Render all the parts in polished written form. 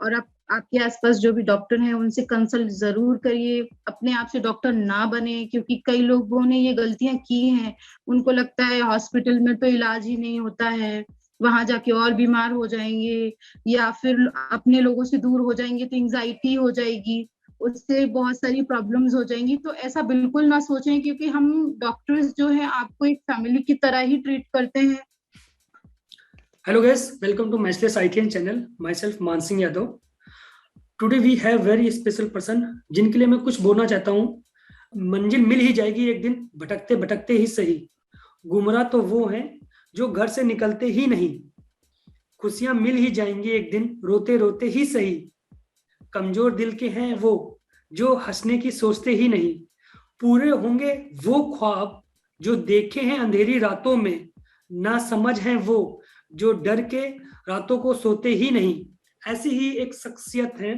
और आप आपके आसपास जो भी डॉक्टर हैं उनसे कंसल्ट जरूर करिए। अपने आप से डॉक्टर ना बने, क्योंकि कई लोगों ने ये गलतियां की हैं। उनको लगता है हॉस्पिटल में तो इलाज ही नहीं होता है, वहां जाके और बीमार हो जाएंगे, या फिर अपने लोगों से दूर हो जाएंगे तो एंजाइटी हो जाएगी, उससे बहुत सारी प्रॉब्लम्स हो जाएंगी। तो ऐसा बिल्कुल ना सोचें, क्योंकि हम डॉक्टर्स जो है आपको एक फैमिली की तरह ही ट्रीट करते हैं। Hello guys, welcome to Matchless ITN channel. Myself Mansingh Yadav. Today we have very special person जिनके लिए मैं कुछ बोलना चाहता हूँ। मंजिल मिल ही जाएगी एक दिन, भटकते भटकते ही सही। गुमराह तो वो हैं जो घर से निकलते ही नहीं। खुशियां मिल ही जाएंगी एक दिन, रोते रोते ही सही। कमजोर दिल के हैं वो जो हंसने की सोचते ही नहीं। पूरे होंगे वो ख्वाब जो देखे हैं अंधेरी रातों में। ना समझ हैं वो जो डर के रातों को सोते ही नहीं। ऐसी ही एक शख्सियत है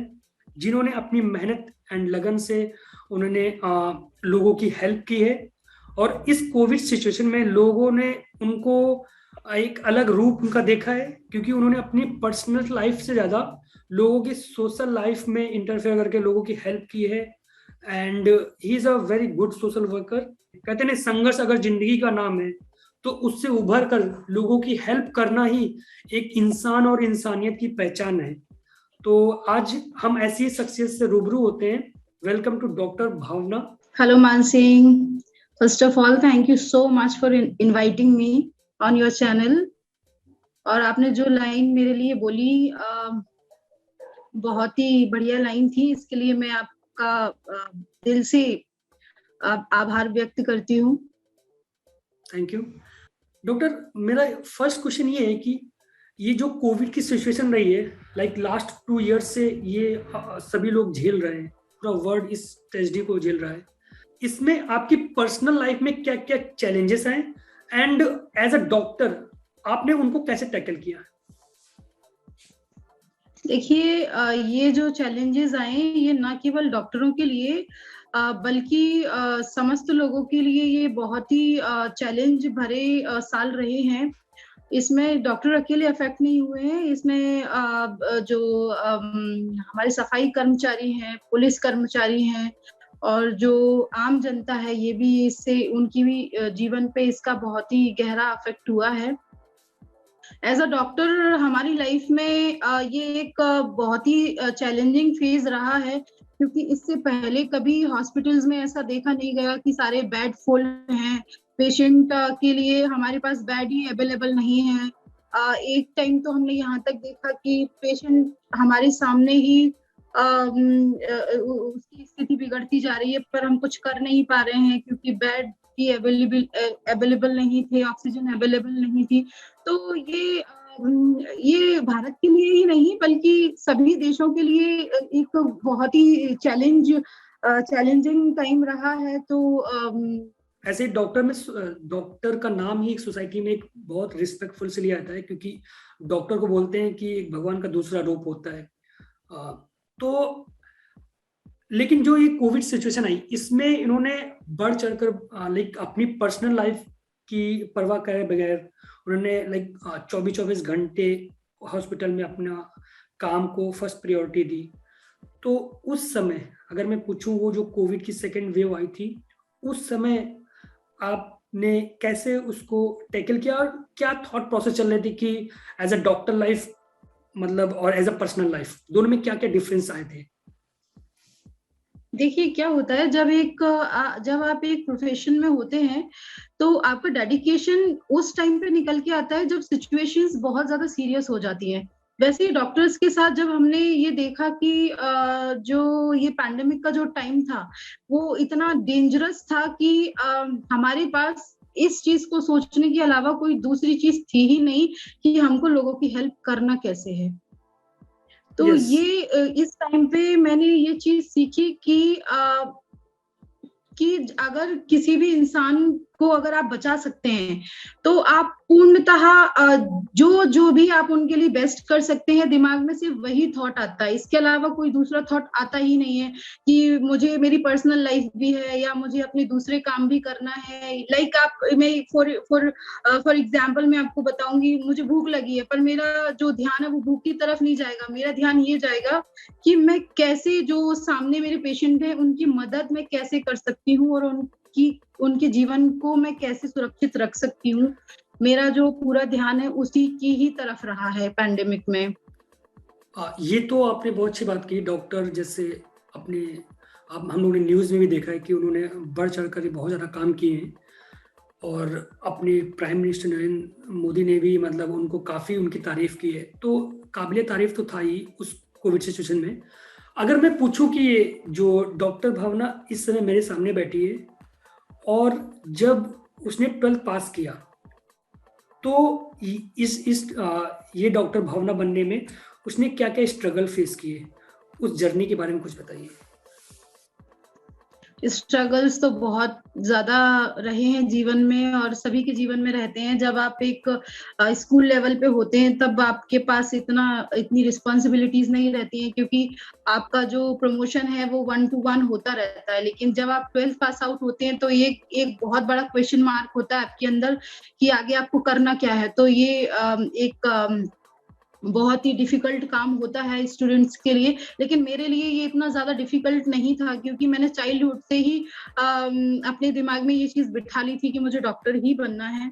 जिन्होंने अपनी मेहनत एंड लगन से उन्होंने लोगों की हेल्प की है। और इस कोविड सिचुएशन में लोगों ने उनको एक अलग रूप उनका देखा है, क्योंकि उन्होंने अपनी पर्सनल लाइफ से ज्यादा लोगों की सोशल लाइफ में इंटरफेयर करके लोगों की हेल्प की है। And he is a very good social worker. कहते हैं संघर्ष अगर जिंदगी का नाम है तो उससे उभर कर लोगों की हेल्प करना ही एक इंसान और इंसानियत की पहचान है। तो आज हम ऐसी शख्सियत से रूबरू होते हैं। Welcome to doctor Bhavana. Hello Mansingh, first of all thank you so much for inviting me on your channel. और आपने जो लाइन मेरे लिए बोली बहुत ही बढ़िया लाइन थी, इसके लिए मैं आपका दिल से आभार व्यक्त करती हूँ। Thank you doctor. मेरा फर्स्ट क्वेश्चन ये है कि ये जो कोविड की सिचुएशन रही है, लाइक लास्ट 2 इयर्स से ये सभी लोग झेल रहे हैं, पूरा वर्ल्ड इस ट्रेजेडी को झेल रहा है। इसमें आपकी पर्सनल लाइफ में क्या क्या चैलेंजेस हैं एंड एज अ डॉक्टर आपने उनको कैसे टैकल किया? देखिए, ये जो चैलेंजेस आए ये ना केवल डॉक्टरों के लिए बल्कि समस्त लोगों के लिए ये बहुत ही चैलेंज भरे साल रहे हैं। इसमें डॉक्टर अकेले अफेक्ट नहीं हुए हैं, इसमें जो हमारे सफाई कर्मचारी हैं, पुलिस कर्मचारी हैं, और जो आम जनता है, ये भी इससे उनकी भी जीवन पे इसका बहुत ही गहरा अफेक्ट हुआ है। एज अ डॉक्टर हमारी लाइफ में ये एक बहुत ही चैलेंजिंग फेज रहा है, क्योंकि इससे पहले कभी हॉस्पिटल्स में ऐसा देखा नहीं गया कि सारे बेड फुल हैं। पेशेंट के लिए हमारे पास बेड ही अवेलेबल नहीं है। एक टाइम तो हमने यहाँ तक देखा कि पेशेंट हमारे सामने ही उसकी स्थिति बिगड़ती जा रही है, पर हम कुछ कर नहीं पा रहे हैं क्योंकि बेड की अवेलेबल नहीं थे, ऑक्सीजन अवेलेबल नहीं थी। तो ये भारत के लिए ही नहीं बल्कि सभी देशों के लिए एक बहुत ही चैलेंजिंग टाइम रहा है। तो ऐसे डॉक्टर का नाम ही एक सोसाइटी में एक बहुत रिस्पेक्टफुल से लिया जाता है, क्योंकि डॉक्टर को बोलते हैं कि एक भगवान का दूसरा रूप होता है। तो लेकिन जो ये कोविड सिचुएशन आई इसमें इन्होंने बढ़ चढ़कर लाइक अपनी पर्सनल लाइफ की परवाह करे बगैर उन्होंने लाइक 24-24 घंटे हॉस्पिटल में अपना काम को फर्स्ट प्रायोरिटी दी। तो उस समय अगर मैं पूछूं, वो जो कोविड की सेकेंड वेव आई थी उस समय आपने कैसे उसको टैकल किया और क्या थॉट प्रोसेस चल रही थी कि एज अ डॉक्टर लाइफ मतलब और एज अ पर्सनल लाइफ दोनों में क्या क्या डिफरेंस आए थे? देखिए, क्या होता है जब आप एक प्रोफेशन में होते हैं तो आपका डेडिकेशन उस टाइम पे निकल के आता है जब सिचुएशंस बहुत ज्यादा सीरियस हो जाती हैं। वैसे ही डॉक्टर्स के साथ जब हमने ये देखा कि जो ये पैंडेमिक का जो टाइम था वो इतना डेंजरस था कि हमारे पास इस चीज को सोचने के अलावा कोई दूसरी चीज थी ही नहीं कि हमको लोगों की हेल्प करना कैसे है। तो यस। ये इस टाइम पे मैंने ये चीज सीखी कि अगर किसी भी इंसान को अगर आप बचा सकते हैं तो आप पूर्णतः जो भी आप उनके लिए बेस्ट कर सकते हैं, दिमाग में सिर्फ वही थॉट आता है, इसके अलावा कोई दूसरा थॉट आता ही नहीं है कि मुझे मेरी पर्सनल लाइफ भी है या मुझे अपने दूसरे काम भी करना है। लाइक आप मैं फॉर एग्जाम्पल मैं आपको बताऊंगी, मुझे भूख लगी है पर मेरा जो ध्यान है वो भूख की तरफ नहीं जाएगा, मेरा ध्यान ये जाएगा कि मैं कैसे जो सामने मेरे पेशेंट है उनकी मदद मैं कैसे कर सकती हूँ और उनके जीवन को मैं कैसे सुरक्षित रख सकती हूँ। मेरा जो पूरा ध्यान है उसी की ही तरफ रहा है पैंडेमिक में। ये तो आपने बहुत अच्छी बात की। डॉक्टर जैसे अपने हम लोगों ने न्यूज़ में भी देखा है कि उन्होंने बढ़ चढ़ कर बहुत ज़्यादा काम किए हैं और अपने प्राइम मिनिस्टर नरेंद्र मोदी ने भी मतलब उनको काफ़ी उनकी तारीफ की है। तो काबिले तारीफ तो था ही उस कोविड सिचुएशन में। अगर मैं पूछूं कि ये जो डॉक्टर भावना इस समय मेरे सामने बैठी है और जब उसने 12th पास किया तो ये डॉक्टर भावना बनने में उसने क्या क्या स्ट्रगल फेस किए, उस जर्नी के बारे में कुछ बताइए। स्ट्रगल्स तो बहुत ज्यादा रहे हैं जीवन में और सभी के जीवन में रहते हैं। जब आप एक स्कूल लेवल पे होते हैं तब आपके पास इतनी रिस्पॉन्सिबिलिटीज नहीं रहती हैं क्योंकि आपका जो प्रमोशन है वो 1 to 1 होता रहता है। लेकिन जब आप 12th पास आउट होते हैं तो ये एक बहुत बड़ा क्वेश्चन मार्क होता है आपके अंदर कि आगे आपको करना क्या है। तो ये एक बहुत ही डिफिकल्ट काम होता है स्टूडेंट्स के लिए, लेकिन मेरे लिए ये इतना ज्यादा डिफिकल्ट नहीं था क्योंकि मैंने चाइल्डहुड से ही अपने दिमाग में ये चीज बिठा ली थी कि मुझे डॉक्टर ही बनना है।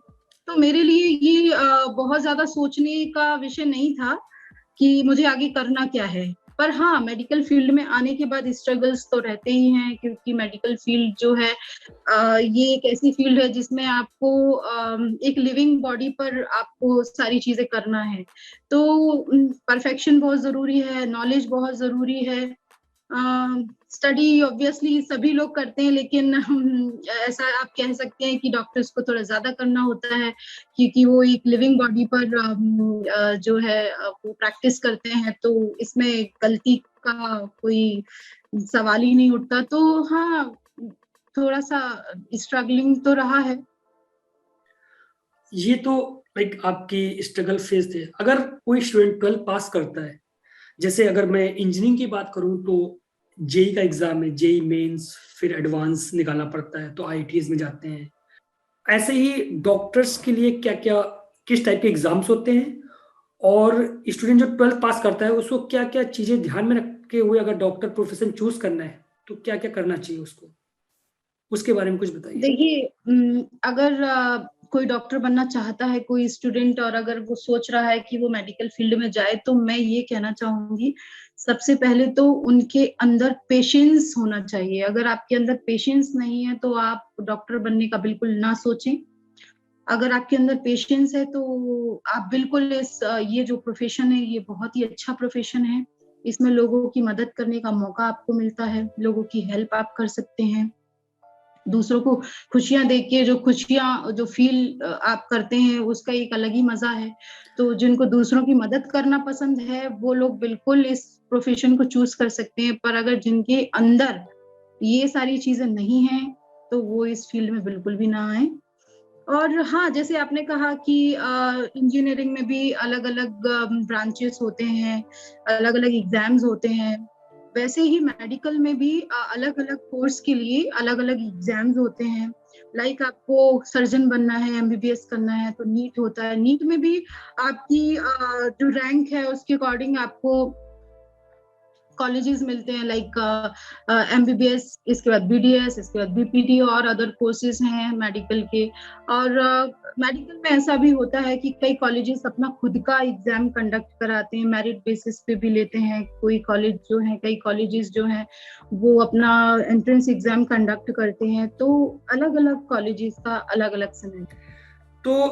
तो मेरे लिए ये बहुत ज्यादा सोचने का विषय नहीं था कि मुझे आगे करना क्या है। पर हाँ, मेडिकल फील्ड में आने के बाद स्ट्रगल्स तो रहते ही हैं क्योंकि मेडिकल फील्ड जो है ये एक ऐसी फील्ड है जिसमें आपको एक लिविंग बॉडी पर आपको सारी चीजें करना है। तो परफेक्शन बहुत जरूरी है, नॉलेज बहुत जरूरी है। स्टडी ऑब्वियसली सभी लोग करते हैं लेकिन ऐसा आप कह सकते हैं कि डॉक्टर्स को थोड़ा ज्यादा करना होता है क्योंकि वो एक लिविंग बॉडी पर जो है वो प्रैक्टिस करते हैं, तो इसमें गलती का कोई सवाल ही नहीं उठता। तो हाँ, थोड़ा सा स्ट्रगलिंग तो रहा है। ये तो लाइक आपकी स्ट्रगल फेज थे। अगर कोई स्टूडेंट 12th पास करता है, जैसे अगर मैं इंजीनियरिंग की बात करूं तो जेई का एग्जाम है, जेई मेंस, फिर एडवांस निकालना पड़ता है तो आईआईटीज में जाते हैं। ऐसे ही डॉक्टर्स के लिए क्या क्या किस टाइप के एग्जाम्स होते हैं और स्टूडेंट जो 12th पास करता है उसको क्या क्या चीजें ध्यान में रखे हुए अगर डॉक्टर प्रोफेशन चूज करना है तो क्या क्या करना चाहिए उसको, उसके बारे में कुछ बताइए। देखिए, अगर कोई डॉक्टर बनना चाहता है कोई स्टूडेंट और अगर वो सोच रहा है कि वो मेडिकल फील्ड में जाए तो मैं ये कहना चाहूंगी, सबसे पहले तो उनके अंदर पेशेंस होना चाहिए। अगर आपके अंदर पेशेंस नहीं है तो आप डॉक्टर बनने का बिल्कुल ना सोचें। अगर आपके अंदर पेशेंस है तो आप बिल्कुल ये जो प्रोफेशन है ये बहुत ही अच्छा प्रोफेशन है। इसमें लोगों की मदद करने का मौका आपको मिलता है, लोगों की हेल्प आप कर सकते हैं, दूसरों को खुशियां देख के जो खुशियां जो फील आप करते हैं उसका एक अलग ही मजा है। तो जिनको दूसरों की मदद करना पसंद है वो लोग बिल्कुल इस प्रोफेशन को चूज कर सकते हैं, पर अगर जिनके अंदर ये सारी चीजें नहीं हैं तो वो इस फील्ड में बिल्कुल भी ना आए। और हाँ, जैसे आपने कहा कि इंजीनियरिंग में भी अलग अलग ब्रांचेस होते हैं, अलग अलग एग्जाम्स होते हैं, वैसे ही मेडिकल में भी अलग अलग कोर्स के लिए अलग अलग एग्जाम्स होते हैं। लाइक आपको सर्जन बनना है, एमबीबीएस करना है तो नीट होता है। नीट में भी आपकी जो रैंक है उसके अकॉर्डिंग आपको कॉलेजेस मिलते हैं, लाइक एमबीबीएस, इसके बाद बीडीएस, इसके बाद बीपीटी और अदर कोर्सेज हैं मेडिकल के। और मेडिकल में ऐसा भी होता है कि कई कॉलेजेस अपना खुद का एग्जाम कंडक्ट कराते हैं, मेरिट बेसिस पे भी लेते हैं। कोई कॉलेज जो है, कई कॉलेजेस जो हैं वो अपना एंट्रेंस एग्जाम कंडक्ट करते हैं। तो अलग अलग कॉलेजेस का अलग अलग समय। तो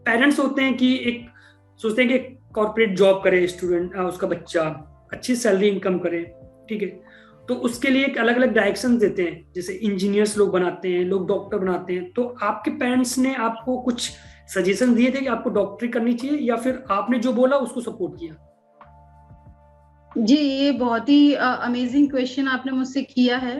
पेरेंट्स होते हैं कि एक सोचते हैं कि कॉर्पोरेट जॉब करे स्टूडेंट, उसका बच्चा अच्छी सैलरी इनकम करे, ठीक है, तो उसके लिए एक अलग अलग डायरेक्शन देते हैं। जैसे इंजीनियर्स लोग बनाते हैं, लोग डॉक्टर बनाते हैं। तो आपके पेरेंट्स ने आपको कुछ सजेशन दिए थे कि आपको डॉक्टरी करनी चाहिए या फिर आपने जो बोला उसको सपोर्ट किया? जी, ये बहुत ही अमेजिंग क्वेश्चन आपने मुझसे किया है।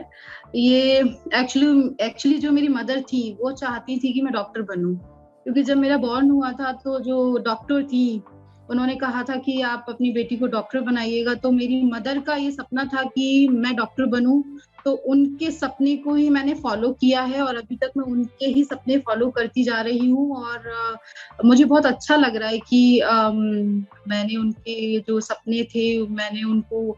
ये एक्चुअली जो मेरी मदर थी, वो चाहती थी कि मैं डॉक्टर बनूँ। क्योंकि जब मेरा बॉर्न हुआ था तो जो डॉक्टर थी, उन्होंने कहा था कि आप अपनी बेटी को डॉक्टर बनाइएगा, तो मेरी मदर का ये सपना था कि मैं डॉक्टर बनूँ। तो उनके सपने को ही मैंने फॉलो किया है और अभी तक मैं उनके ही सपने फॉलो करती जा रही हूँ और मुझे बहुत अच्छा लग रहा है कि मैंने उनके जो सपने थे, मैंने उनको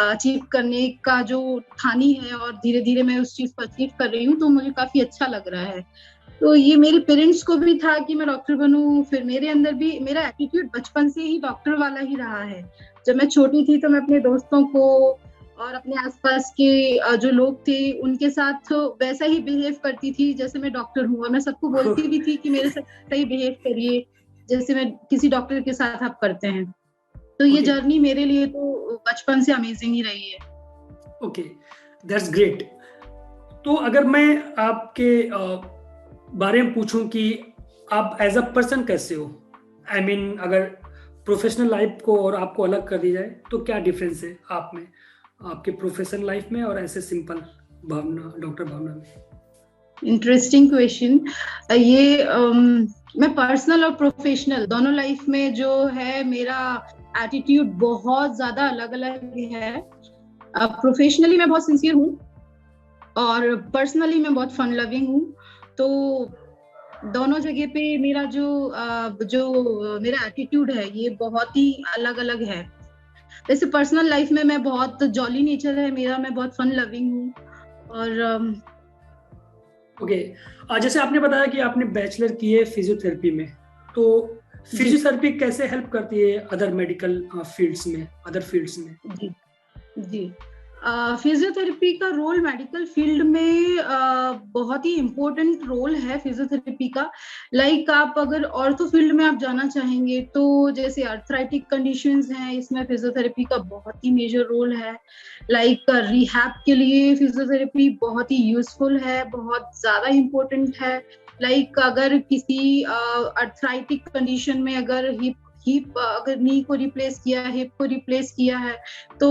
अचीव करने का जो ठानी है और धीरे-धीरे मैं उस चीज़ को अचीव कर रही हूँ, तो मुझे काफ़ी अच्छा लग रहा है। तो ये मेरे पेरेंट्स को भी था कि मैं डॉक्टर बनूँ, फिर मेरे अंदर भी मेरा एटीट्यूड बचपन से ही डॉक्टर वाला ही रहा है। जब मैं छोटी थी तो मैं अपने दोस्तों को और अपने आस-पास के जो लोग थे, उनके साथ वैसा ही बिहेव करती थी जैसे मैं डॉक्टर हूँ और मैं सबको बोलती भी थी कि मेरे साथ सही बिहेव करिए, जैसे मैं किसी डॉक्टर के साथ आप करते हैं। तो ये ओके, जर्नी मेरे लिए तो बचपन से अमेजिंग ही रही है। Okay, that's great. तो अगर मैं आपके बारे में पूछूं कि आप एज अ पर्सन कैसे हो, आई मीन अगर प्रोफेशनल लाइफ को और आपको अलग कर दी जाए तो क्या डिफरेंस है आप में, आपके प्रोफेशनल लाइफ में और ऐसे सिंपल भावना, डॉक्टर भावना में? Interesting question. ये मैं पर्सनल और प्रोफेशनल दोनों लाइफ में जो है मेरा एटीट्यूड बहुत ज्यादा अलग-अलग है। प्रोफेशनली मैं बहुत सिंसियर हूँ और पर्सनली मैं बहुत फन लविंग हूँ। तो दोनों जगह पे मेरा जो मेरा एटीट्यूड है ये बहुत ही अलग-अलग है। जैसे पर्सनल लाइफ में मैं बहुत जॉली नेचर है मेरा, मैं बहुत फन लविंग हूँ और ओके, जैसे आपने बताया कि आपने बैचलर की है फिजियोथेरेपी में, तो जी, फिजियोथेरेपी कैसे हेल्प करती है अदर मेडिकल फील्ड्स में, अदर फील्ड्स में? जी, जी। फिजियोथेरेपी का रोल मेडिकल फील्ड में बहुत ही इम्पोर्टेंट रोल है फिजियोथेरेपी का। लाइक आप अगर ऑर्थो फील्ड में आप जाना चाहेंगे तो जैसे आर्थराइटिक कंडीशंस हैं, इसमें फिजियोथेरेपी का बहुत ही मेजर रोल है। लाइक रिहैब के लिए फिजियोथेरेपी बहुत ही यूज़फुल है, बहुत ज़्यादा इम्पोर्टेंट है। लाइक अगर किसी आर्थराइटिक कंडीशन में अगर हिप हिप अगर नी को रिप्लेस किया है, हिप को रिप्लेस किया है, तो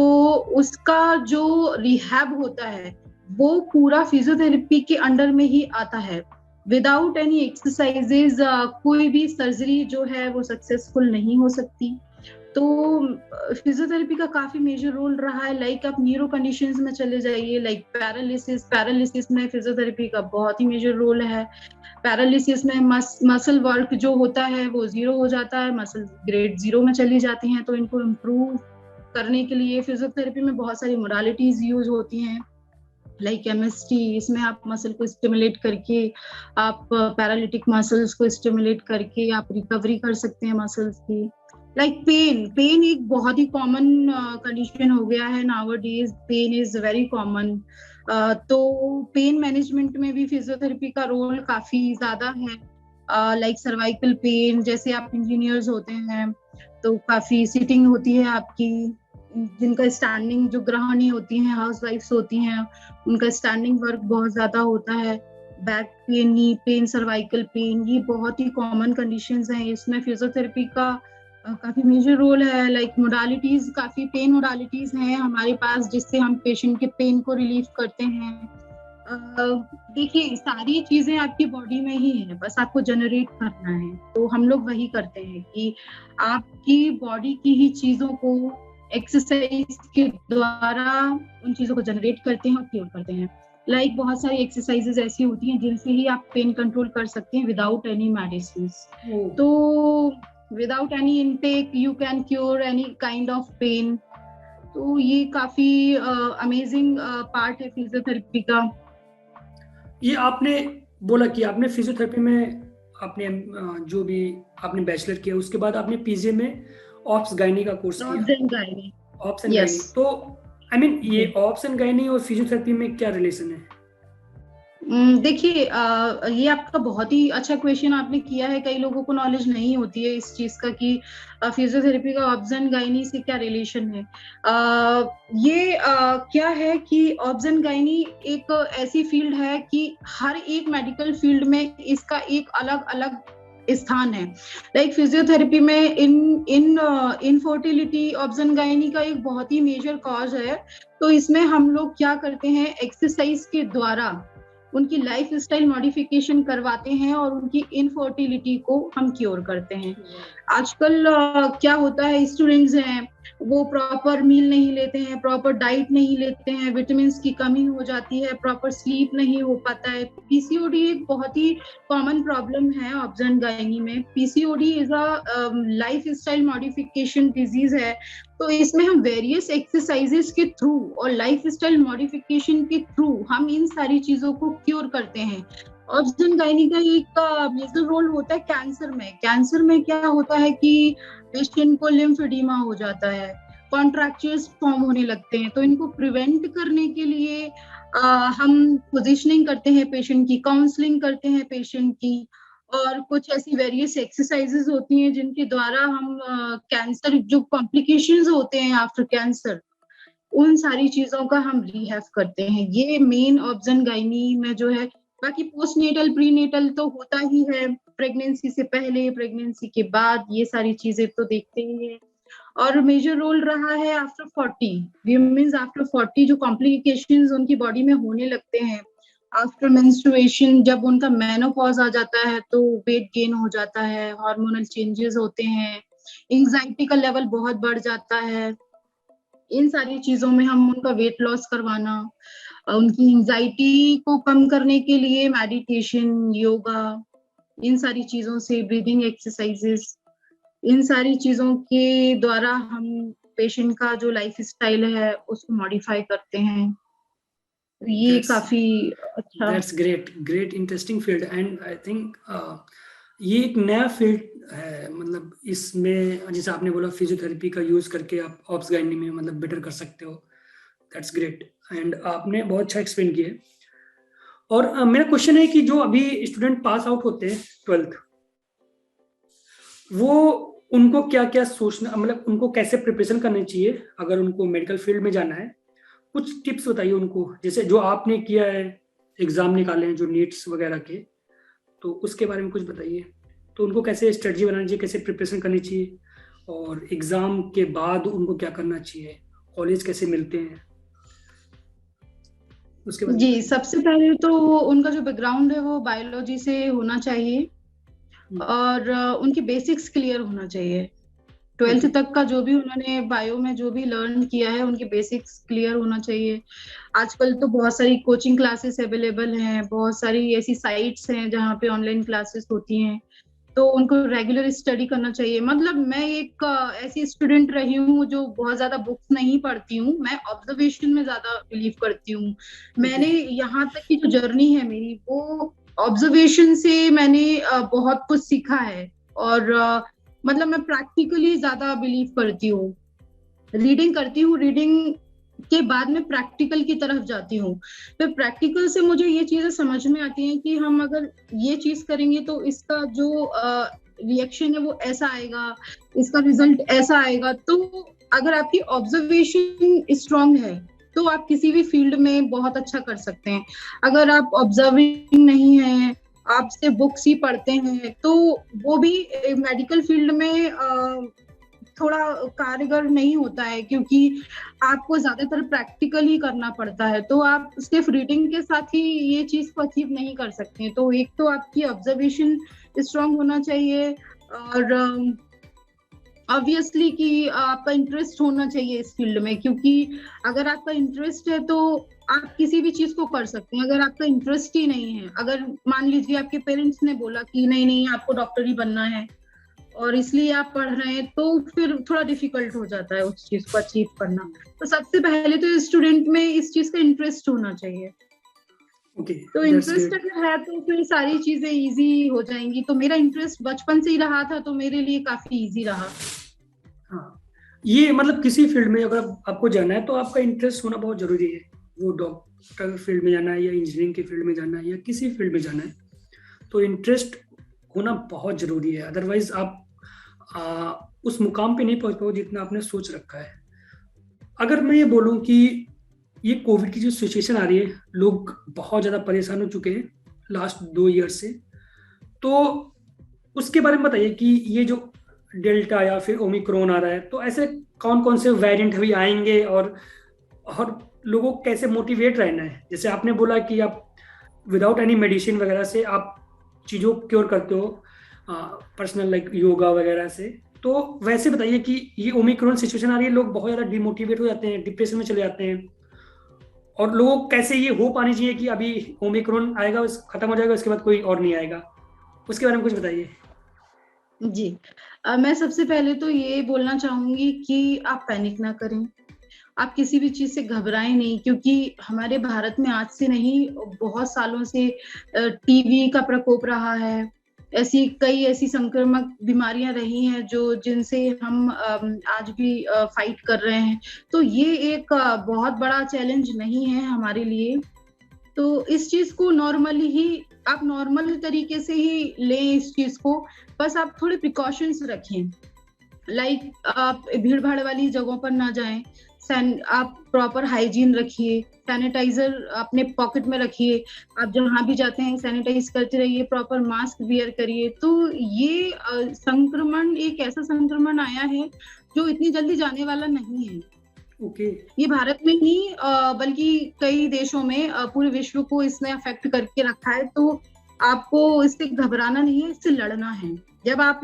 उसका जो रिहैब होता है, वो पूरा फिजियोथेरेपी के अंडर में ही आता है। विदाउट एनी एक्सरसाइजेज कोई भी सर्जरी जो है वो सक्सेसफुल नहीं हो सकती। तो फिजियोथेरेपी का काफी मेजर रोल रहा है। लाइक आप न्यूरो कंडीशंस में चले जाइए, लाइक पैरालिसिस में फिजियोथेरेपी का बहुत ही मेजर रोल है। पैरालिसिस में मसल वर्क जो होता है वो जीरो हो जाता है, मसल ग्रेड जीरो में चली जाती हैं, तो इनको इम्प्रूव करने के लिए फिजियोथेरेपी में बहुत सारी मोडालिटीज यूज होती हैं। लाइक एमएसटी, इसमें आप मसल को स्टिमुलेट करके आप पैरालिटिक मसल्स को स्टिमुलेट करके आप रिकवरी कर सकते हैं मसल्स की। लाइक पेन एक बहुत ही कॉमन कंडीशन हो गया है nowadays. Pain is very common. तो पेन मैनेजमेंट में भी फिजियोथेरेपी का रोल काफी ज्यादा है। लाइक सर्वाइकल पेन, जैसे आप इंजीनियर्स होते हैं तो काफी सिटिंग होती है आपकी, जिनका स्टैंडिंग, जो गृहिणी होती हैं, हाउस वाइफ्स होती हैं, उनका स्टैंडिंग वर्क बहुत ज्यादा होता है। Back pain, knee pain, cervical pain, ये बहुत ही कॉमन कंडीशंस हैं। इसमें फिजियोथेरेपी का काफी मेजर रोल है। लाइक मोडालिटीज, काफी पेन मोडालिटीज हैं हमारे पास जिससे हम पेशेंट के पेन को रिलीव करते हैं। देखिए, सारी चीजें आपकी बॉडी में ही है, बस आपको जनरेट करना है। तो हम लोग वही करते हैं कि आपकी बॉडी की ही चीजों को एक्सरसाइज के द्वारा उन चीजों को जनरेट करते हैं और क्योर करते हैं। लाइक बहुत सारी एक्सरसाइजेज ऐसी होती हैं जिनसे ही आप पेन कंट्रोल कर सकते हैं विदाउट एनी मेडिसिन। तो without any intake you can cure any kind of pain. तो ये काफी अमेजिंग पार्ट है फिजियोथेरेपी का। ये आपने बोला कि आपने फिजियोथेरेपी में आपने जो भी आपने बैचलर किया, उसके बाद आपने पीजी में ऑप्स गायनी का कोर्स किया, ऑप्स एंड यस। गायनी। तो आई मीन ये ऑप्स एंड गायनी और फिजियोथेरेपी में क्या रिलेशन है? देखिए, ये आपका बहुत ही अच्छा क्वेश्चन आपने किया है। कई लोगों को नॉलेज नहीं होती है इस चीज का कि फिजियोथेरेपी का ऑब्स एंड गायनी से क्या रिलेशन है। क्या है कि ऑब्स एंड गायनी एक ऐसी फील्ड है कि हर एक मेडिकल फील्ड में इसका एक अलग अलग स्थान है। लाइक फिजियोथेरेपी में इनफर्टिलिटी ऑब्जन गायनी का एक बहुत ही मेजर कॉज है। तो इसमें हम लोग क्या करते हैं, एक्सरसाइज के द्वारा उनकी लाइफ स्टाइल मॉडिफिकेशन करवाते हैं और उनकी इनफर्टिलिटी को हम क्योर करते हैं। आजकल क्या होता है, स्टूडेंट्स हैं वो प्रॉपर मील नहीं लेते हैं, प्रॉपर डाइट नहीं लेते हैं, विटामिन की कमी हो जाती है, प्रॉपर स्लीप नहीं हो पाता है। पीसीओडी एक बहुत ही कॉमन प्रॉब्लम है ऑब्जन गायनी में। PCOD is a life style modification disease है। तो इसमें हम वेरियस एक्सरसाइजेस के थ्रू और लाइफ स्टाइल मॉडिफिकेशन के थ्रू हम इन सारी चीजों को क्योर करते हैं। ऑब्जन गायनी का एक मेजर रोल होता है कैंसर में। कैंसर में क्या होता है कि पेशेंट को लिम्फेडिमा हो जाता है, कॉन्ट्रैक्चर्स फॉर्म होने लगते हैं। तो इनको प्रिवेंट करने के लिए हम पोजिशनिंग करते हैं पेशेंट की, काउंसलिंग करते हैं पेशेंट की, और कुछ ऐसी वेरियस एक्सरसाइजेस होती हैं जिनके द्वारा हम कैंसर जो कॉम्प्लिकेशंस होते हैं आफ्टर कैंसर, उन सारी चीजों का हम रिहैब करते हैं। ये मेन ऑब्जन गायनी में जो है। बाकी पोस्ट नेटल प्री नेटल तो होता ही है, प्रेगनेंसी से पहले, प्रेगनेंसी के बाद, ये सारी चीजें तो देखते ही है। और मेजर रोल रहा है आफ्टर 40, वीमेंस आफ्टर 40 जो कॉम्प्लिकेशंस उनकी बॉडी में होने लगते हैं आफ्टर मेंस्ट्रुएशन। जब उनका मेनोपॉज आ जाता है तो वेट गेन हो जाता है, हार्मोनल चेंजेस होते हैं, एंजाइटी का लेवल बहुत बढ़ जाता है। इन सारी चीजों में हम उनका वेट लॉस करवाना, उनकी एंजाइटी को कम करने के लिए मेडिटेशन, योगा, इन सारी चीजों से, ब्रीदिंग एक्सरसाइजेस, इन सारी चीजों के द्वारा हम पेशेंट का जो लाइफ स्टाइल है उसको मॉडिफाई करते हैं। तो ये काफी अच्छा। That's great interesting field and I think ये एक नया फील्ड है। मतलब इसमें जैसे आपने बोला फिजियोथेरेपी का यूज करके आप ऑब्स गायनी में मतलब बेटर कर सकते हो। दैट्स ग्रेट एंड आपने बहुत अच्छा एक्सप्लेन किया। और मेरा क्वेश्चन है कि जो अभी स्टूडेंट पास आउट होते हैं 12th, वो उनको क्या क्या सोचना, मतलब उनको कैसे प्रिपरेशन करनी चाहिए अगर उनको मेडिकल फील्ड में जाना है? कुछ टिप्स बताइए उनको, जैसे जो आपने किया है, एग्जाम निकाले हैं जो नीट्स वगैरह के, तो उसके बारे में कुछ बताइए। तो उनको कैसे स्ट्रेटजी बनानी चाहिए, कैसे प्रिपरेशन करनी चाहिए, और एग्जाम के बाद उनको क्या करना चाहिए, कॉलेज कैसे मिलते हैं, उसके बारे में। जी, सबसे पहले तो उनका जो बैकग्राउंड है वो बायोलॉजी से होना चाहिए और उनकी बेसिक्स क्लियर होना चाहिए। 12th तक का जो भी उन्होंने बायो में जो भी लर्न किया है उनके बेसिक्स क्लियर होना चाहिए। आजकल तो बहुत सारी कोचिंग क्लासेस अवेलेबल हैं, बहुत सारी ऐसी साइट्स हैं जहाँ पे ऑनलाइन क्लासेस होती हैं, तो उनको रेगुलर स्टडी करना चाहिए। मतलब मैं एक ऐसी स्टूडेंट रही हूँ जो बहुत ज्यादा बुक्स नहीं पढ़ती हूँ, मैं ऑब्जर्वेशन में ज्यादा बिलीव करती हूँ। मैंने यहाँ तक की जो जर्नी है मेरी, वो ऑब्जर्वेशन से मैंने बहुत कुछ सीखा है। और मतलब मैं प्रैक्टिकली ज्यादा बिलीव करती हूँ, रीडिंग करती हूँ, रीडिंग के बाद में प्रैक्टिकल की तरफ जाती हूँ। तो प्रैक्टिकल से मुझे ये चीजें समझ में आती हैं कि हम अगर ये चीज करेंगे तो इसका जो रिएक्शन है वो ऐसा आएगा, इसका रिजल्ट ऐसा आएगा। तो अगर आपकी ऑब्जर्वेशन स्ट्रांग है तो आप किसी भी फील्ड में बहुत अच्छा कर सकते हैं। अगर आप ऑब्जर्विंग नहीं है, आप सिर्फ बुक्स ही पढ़ते हैं, तो वो भी मेडिकल फील्ड में थोड़ा कारगर नहीं होता है, क्योंकि आपको ज्यादातर प्रैक्टिकल ही करना पड़ता है। तो आप सिर्फ रीडिंग के साथ ही ये चीज को अचीव नहीं कर सकते। तो एक तो आपकी ऑब्जर्वेशन स्ट्रांग होना चाहिए, और ऑब्वियसली कि आपका इंटरेस्ट होना चाहिए इस फील्ड में, क्योंकि अगर आपका इंटरेस्ट है तो आप किसी भी चीज को कर सकते हैं। अगर आपका इंटरेस्ट ही नहीं है, अगर मान लीजिए आपके पेरेंट्स ने बोला कि नहीं नहीं आपको डॉक्टर ही बनना है और इसलिए आप पढ़ रहे हैं, तो फिर थोड़ा डिफिकल्ट हो जाता है उस चीज को अचीव करना। तो सबसे पहले तो स्टूडेंट में इस चीज का इंटरेस्ट होना चाहिए। तो इंटरेस्ट अगर है तो फिर सारी चीजें इजी हो जाएंगी। तो मेरा इंटरेस्ट बचपन से ही रहा था, तो मेरे लिए काफी इजी रहा। हाँ, ये मतलब किसी फील्ड में अगर आपको जाना है तो आपका इंटरेस्ट होना बहुत जरूरी है। वो डॉक्टर फील्ड में जाना है या इंजीनियरिंग के फील्ड में जाना है या किसी फील्ड में जाना है, तो इंटरेस्ट होना बहुत जरूरी है। अदरवाइज आप उस मुकाम पे नहीं पहुंच पाओ जितना आपने सोच रखा है। अगर मैं ये बोलूं कि ये कोविड की जो सिचुएशन आ रही है, लोग बहुत ज़्यादा परेशान हो चुके हैं लास्ट 2 ईयर से, तो उसके बारे में बताइए कि ये जो डेल्टा या फिर ओमिक्रॉन आ रहा है, तो ऐसे कौन कौन से वेरिएंट अभी आएंगे, और लोगों को कैसे मोटिवेट रहना है। जैसे आपने बोला कि आप विदाउट एनी मेडिसिन वगैरह से आप चीज़ों को क्योर करते हो, पर्सनल लाइक योगा वगैरह से। तो वैसे बताइए कि ये ओमिक्रॉन सिचुएशन आ रही है, लोग बहुत ज़्यादा डिमोटिवेट हो जाते हैं, डिप्रेशन में चले जाते हैं, और लोगों को कैसे ये होप आनी चाहिए कि अभी ओमिक्रॉन आएगा, खत्म हो जाएगा, उसके बाद कोई और नहीं आएगा। उसके बारे में कुछ बताइए। जी। मैं सबसे पहले तो ये बोलना चाहूंगी कि आप पैनिक ना करें। आप किसी भी चीज से घबराएं नहीं, क्योंकि हमारे भारत में आज से नहीं, बहुत सालों से टीबी का प्रकोप रहा है। ऐसी संक्रामक बीमारियां रही हैं जो जिनसे हम आज भी फाइट कर रहे हैं। तो ये एक बहुत बड़ा चैलेंज नहीं है हमारे लिए। तो इस चीज को नॉर्मली ही, आप नॉर्मल तरीके से ही लें इस चीज को। बस आप थोड़े प्रिकॉशंस रखें, लाइक आप भीड़ भाड़ वाली जगहों पर ना जाएं। आप प्रॉपर हाइजीन रखिए, सैनिटाइजर अपने पॉकेट में रखिए। आप जहां भी जाते हैं सैनिटाइज करते रहिए, प्रॉपर मास्क वियर करिए। तो ये संक्रमण एक ऐसा संक्रमण आया है जो इतनी जल्दी जाने वाला नहीं है। ओके। ये भारत में ही बल्कि कई देशों में, पूरे विश्व को इसने अफेक्ट करके रखा है। तो आपको इससे घबराना नहीं है, इससे लड़ना है। जब आप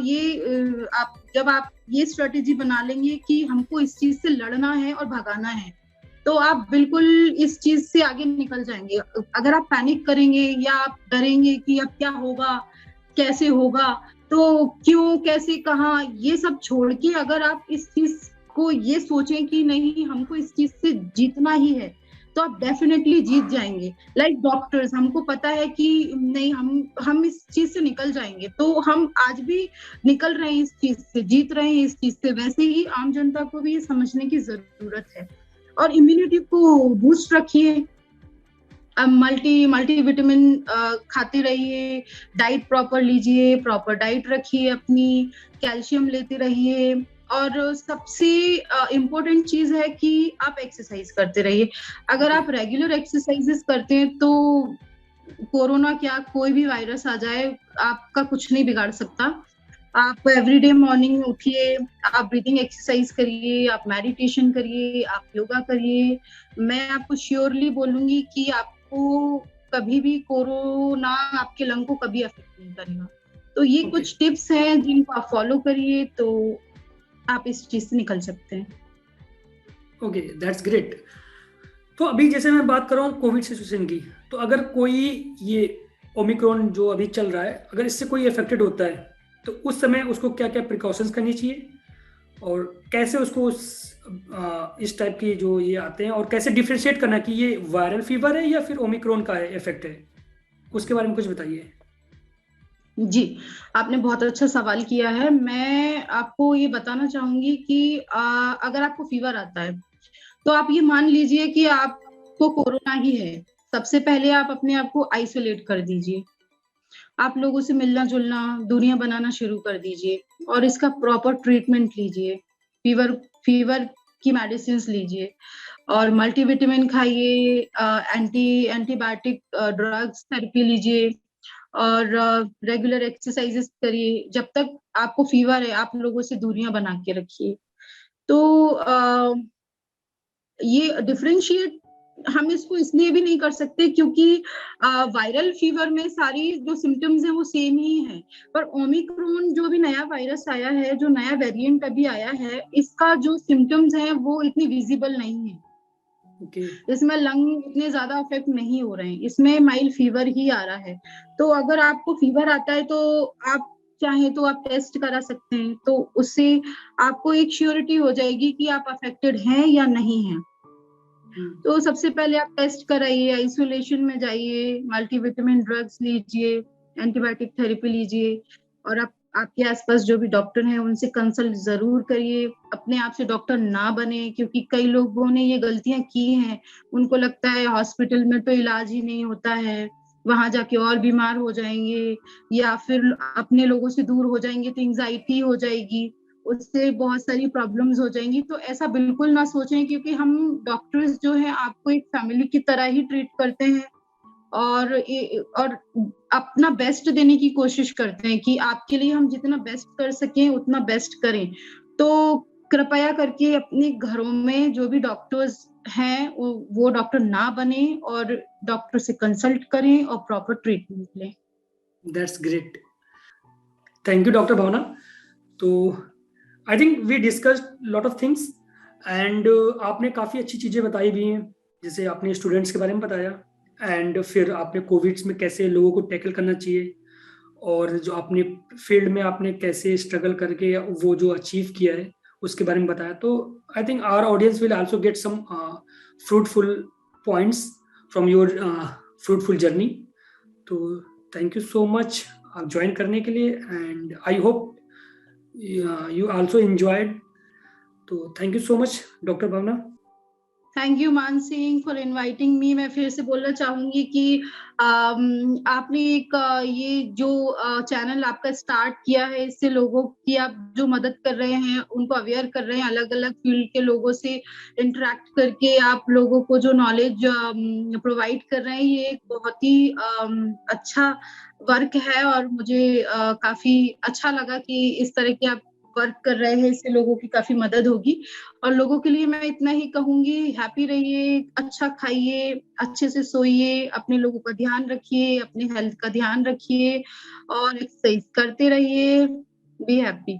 ये स्ट्रेटेजी बना लेंगे कि हमको इस चीज से लड़ना है और भगाना है, तो आप बिल्कुल इस चीज से आगे निकल जाएंगे। अगर आप पैनिक करेंगे या आप डरेंगे कि अब क्या होगा, कैसे होगा, तो क्यों, कैसे, कहाँ, ये सब छोड़ के अगर आप इस चीज को ये सोचें कि नहीं, हमको इस चीज से जीतना ही है, तो आप डेफिनेटली जीत जाएंगे। लाइक डॉक्टर्स, हमको पता है कि नहीं, हम इस चीज से निकल जाएंगे, तो हम आज भी निकल रहे हैं इस चीज से, जीत रहे हैं इस चीज से। वैसे ही आम जनता को भी ये समझने की जरूरत है। और इम्यूनिटी को बूस्ट रखिए। अब मल्टी विटामिन खाते रहिए, डाइट प्रॉपर लीजिए, प्रॉपर डाइट रखिए अपनी, कैल्शियम लेते रहिए। और सबसे इम्पोर्टेंट चीज है कि आप एक्सरसाइज करते रहिए। अगर आप रेगुलर एक्सरसाइजेस करते हैं तो कोरोना क्या, कोई भी वायरस आ जाए, आपका कुछ नहीं बिगाड़ सकता। आप एवरीडे मॉर्निंग उठिए, आप ब्रीथिंग एक्सरसाइज करिए, आप मेडिटेशन करिए, आप योगा करिए। मैं आपको श्योरली बोलूंगी कि आपको कभी भी कोरोना आपके लंग को कभी अफेक्ट नहीं करेगा। तो ये कुछ टिप्स हैं जिनको आप फॉलो करिए, तो आप इस चीज से निकल सकते हैं। Okay, that's great. तो अभी जैसे मैं बात कर रहा हूँ कोविड सिचुएशन की, तो अगर कोई ये ओमिक्रॉन जो अभी चल रहा है, अगर इससे कोई अफेक्टेड होता है, तो उस समय उसको क्या क्या प्रिकॉशंस करनी चाहिए, और कैसे उसको इस टाइप की जो ये आते हैं, और कैसे डिफ्रेंशिएट करना कि ये वायरल फीवर है या फिर ओमिक्रॉन का इफेक्ट है, उसके बारे में कुछ बताइए। जी, आपने बहुत अच्छा सवाल किया है। मैं आपको ये बताना चाहूंगी कि अगर आपको फीवर आता है, तो आप ये मान लीजिए कि आपको कोरोना ही है। सबसे पहले आप अपने आप को आइसोलेट कर दीजिए। आप लोगों से मिलना जुलना, दूरियां बनाना शुरू कर दीजिए, और इसका प्रॉपर ट्रीटमेंट लीजिए। फीवर फीवर की मेडिसिन लीजिए, और मल्टीविटामिन खाइए, एंटीबायोटिक ड्रग्स थेरेपी लीजिए, और रेगुलर एक्सरसाइजेस करिए। जब तक आपको फीवर है, आप लोगों से दूरियां बना के रखिए। तो ये डिफरेंशिएट हम इसको इसलिए भी नहीं कर सकते क्योंकि वायरल फीवर में सारी जो सिम्टम्स हैं वो सेम ही हैं। पर ओमिक्रॉन जो भी नया वायरस आया है, जो नया वेरिएंट अभी आया है, इसका जो सिम्टम्स हैं वो इतनी विजिबल नहीं है। इसमें लंग इतने ज्यादा अफेक्ट नहीं हो रहे हैं, इसमें माइल्ड फीवर ही आ रहा है। तो अगर आपको फीवर आता है तो आप चाहे तो आप टेस्ट करा सकते हैं, तो उससे आपको एक श्योरिटी हो जाएगी कि आप अफेक्टेड हैं या नहीं हैं। तो सबसे पहले आप टेस्ट कराइए, आइसोलेशन में जाइए, मल्टीविटामिन ड्रग्स लीजिए, एंटीबायोटिक थेरेपी लीजिए, और आप आपके आसपास जो भी डॉक्टर हैं उनसे कंसल्ट जरूर करिए। अपने आप से डॉक्टर ना बने, क्योंकि कई लोगों ने ये गलतियां की हैं। उनको लगता है हॉस्पिटल में तो इलाज ही नहीं होता है, वहां जाके और बीमार हो जाएंगे, या फिर अपने लोगों से दूर हो जाएंगे तो एंजाइटी हो जाएगी, उससे बहुत सारी प्रॉब्लम्स हो जाएंगी। तो ऐसा बिल्कुल ना सोचें, क्योंकि हम डॉक्टर्स जो है आपको एक फैमिली की तरह ही ट्रीट करते हैं। और अपना बेस्ट देने की कोशिश करते हैं कि आपके लिए हम जितना बेस्ट कर सकें उतना बेस्ट करें। तो कृपया करके अपने घरों में जो भी डॉक्टर्स हैं वो डॉक्टर ना बने और डॉक्टर से कंसल्ट करें और प्रॉपर ट्रीटमेंट लें। That's great, thank you doctor Bhavna. तो I think we discussed lot of things and आपने काफ़ी अच्छी चीज़ें बताई भी हैं, जैसे आपने स्टूडेंट्स के बारे में बताया एंड फिर आपने कोविड्स में कैसे लोगों को टैकल करना चाहिए, और जो आपने फील्ड में आपने कैसे स्ट्रगल करके वो जो अचीव किया है उसके बारे में बताया। तो I think our audience will also get some fruitful points from your fruitful journey. तो थैंक यू सो मच आप ज्वाइन करने के लिए and I hope you also enjoyed. तो thank you so much doctor Bhavna. Thank you Man Singh for inviting मी। मैं फिर से बोलना चाहूंगी कि आपने एक ये जो चैनल आपका स्टार्ट किया है, इससे लोगों की आप जो मदद कर रहे हैं, उनको अवेयर कर रहे हैं, अलग अलग फील्ड के लोगों से इंटरेक्ट करके आप लोगों को जो नॉलेज प्रोवाइड कर रहे हैं, ये एक बहुत ही अच्छा वर्क है और मुझे काफी अच्छा लगा कि इस तरह के आप वर्क कर रहे हैं, इससे लोगों की काफी मदद होगी। और लोगों के लिए मैं इतना ही कहूंगी, हैप्पी रहिए, अच्छा खाइए, अच्छे से सोइए, अपने लोगों का ध्यान रखिए, अपने हेल्थ का ध्यान रखिए और एक्सरसाइज करते रहिए। Be happy.